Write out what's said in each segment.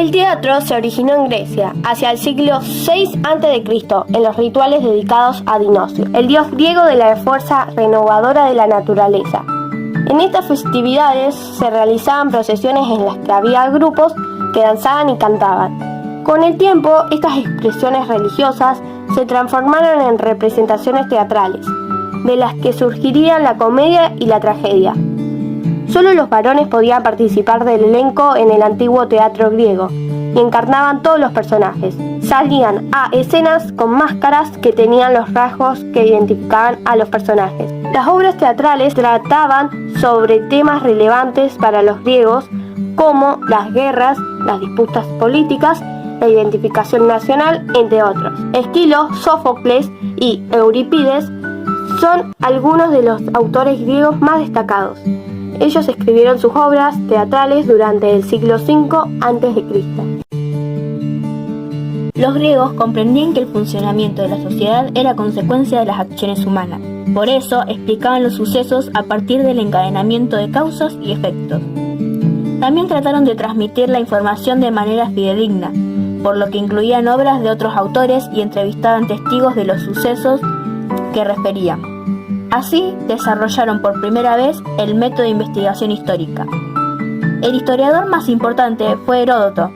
El teatro se originó en Grecia, hacia el siglo VI a.C., en los rituales dedicados a Dioniso, el dios griego de la fuerza renovadora de la naturaleza. En estas festividades se realizaban procesiones en las que había grupos que danzaban y cantaban. Con el tiempo, estas expresiones religiosas se transformaron en representaciones teatrales, de las que surgirían la comedia y la tragedia. Solo los varones podían participar del elenco en el antiguo teatro griego y encarnaban todos los personajes. Salían a escenas con máscaras que tenían los rasgos que identificaban a los personajes. Las obras teatrales trataban sobre temas relevantes para los griegos, como las guerras, las disputas políticas, la identificación nacional, entre otros. Esquilo, Sófocles y Eurípides son algunos de los autores griegos más destacados. Ellos escribieron sus obras teatrales durante el siglo V a.C. Los griegos comprendían que el funcionamiento de la sociedad era consecuencia de las acciones humanas. Por eso explicaban los sucesos a partir del encadenamiento de causas y efectos. También trataron de transmitir la información de manera fidedigna, por lo que incluían obras de otros autores y entrevistaban testigos de los sucesos que referían. Así desarrollaron por primera vez el método de investigación histórica. El historiador más importante fue Heródoto,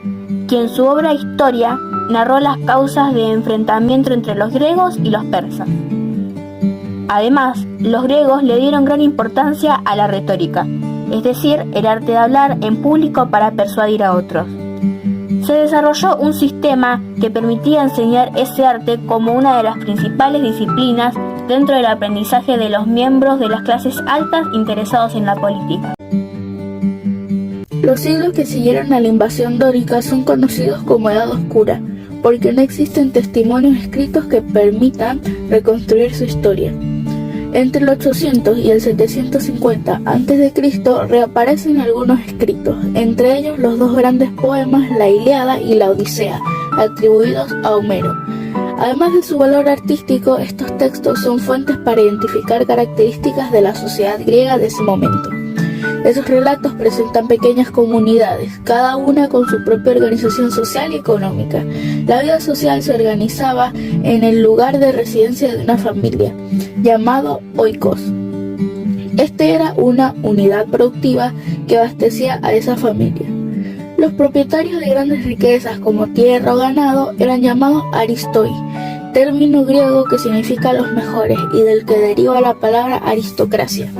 quien en su obra Historia narró las causas de enfrentamiento entre los griegos y los persas. Además, los griegos le dieron gran importancia a la retórica, es decir, el arte de hablar en público para persuadir a otros. Se desarrolló un sistema que permitía enseñar ese arte como una de las principales disciplinas dentro del aprendizaje de los miembros de las clases altas interesados en la política. Los siglos que siguieron a la invasión dórica son conocidos como Edad Oscura, porque no existen testimonios escritos que permitan reconstruir su historia. Entre el 800 y el 750 a.C. reaparecen algunos escritos, entre ellos los dos grandes poemas La Ilíada y La Odisea, atribuidos a Homero. Además de su valor artístico, estos textos son fuentes para identificar características de la sociedad griega de ese momento. Esos relatos presentan pequeñas comunidades, cada una con su propia organización social y económica. La vida social se organizaba en el lugar de residencia de una familia, llamado oikos. Este era una unidad productiva que abastecía a esa familia. Los propietarios de grandes riquezas como tierra o ganado eran llamados aristoi, término griego que significa los mejores y del que deriva la palabra aristocracia.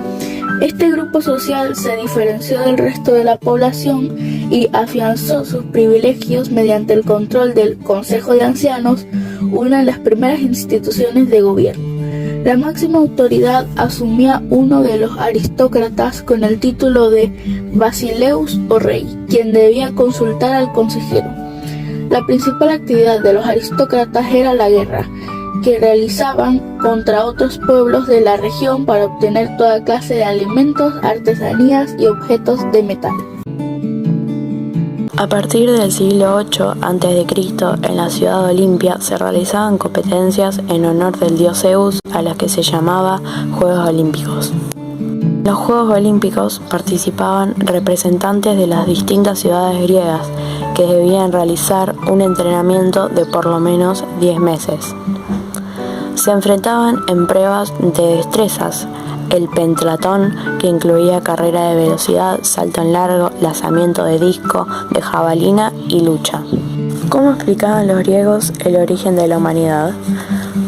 Este grupo social se diferenció del resto de la población y afianzó sus privilegios mediante el control del Consejo de Ancianos, una de las primeras instituciones de gobierno. La máxima autoridad asumía uno de los aristócratas con el título de basileus o rey, quien debía consultar al consejero. La principal actividad de los aristócratas era la guerra, que realizaban contra otros pueblos de la región para obtener toda clase de alimentos, artesanías y objetos de metal. A partir del siglo VIII a.C., en la ciudad de Olimpia se realizaban competencias en honor del dios Zeus, a las que se llamaba Juegos Olímpicos. En los Juegos Olímpicos participaban representantes de las distintas ciudades griegas, que debían realizar un entrenamiento de por lo menos 10 meses. Se enfrentaban en pruebas de destrezas, el pentathlón, que incluía carrera de velocidad, salto en largo, lanzamiento de disco, de jabalina y lucha. ¿Cómo explicaban los griegos el origen de la humanidad?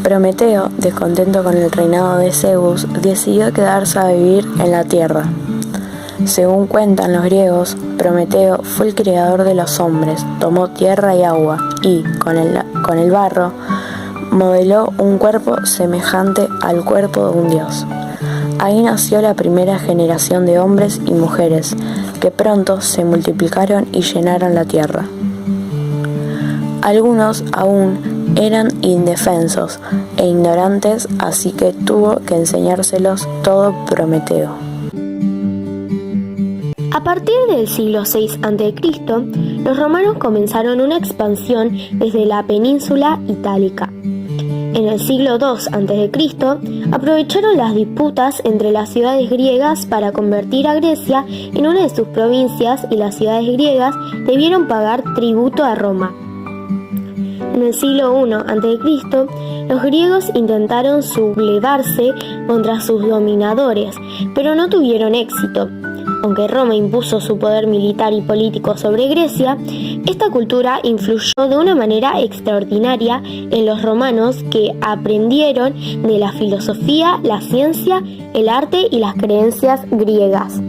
Prometeo, descontento con el reinado de Zeus, decidió quedarse a vivir en la tierra. Según cuentan los griegos, Prometeo fue el creador de los hombres, tomó tierra y agua y, con el barro, modeló un cuerpo semejante al cuerpo de un dios. Ahí nació la primera generación de hombres y mujeres, que pronto se multiplicaron y llenaron la tierra. Algunos aún eran indefensos e ignorantes, así que tuvo que enseñárselos todo Prometeo. A partir del siglo VI a.C., los romanos comenzaron una expansión desde la península itálica. en el siglo II a.C., aprovecharon las disputas entre las ciudades griegas para convertir a Grecia en una de sus provincias y las ciudades griegas debieron pagar tributo a Roma. En el siglo I a.C., los griegos intentaron sublevarse contra sus dominadores, pero no tuvieron éxito. Aunque Roma impuso su poder militar y político sobre Grecia, esta cultura influyó de una manera extraordinaria en los romanos, que aprendieron de la filosofía, la ciencia, el arte y las creencias griegas.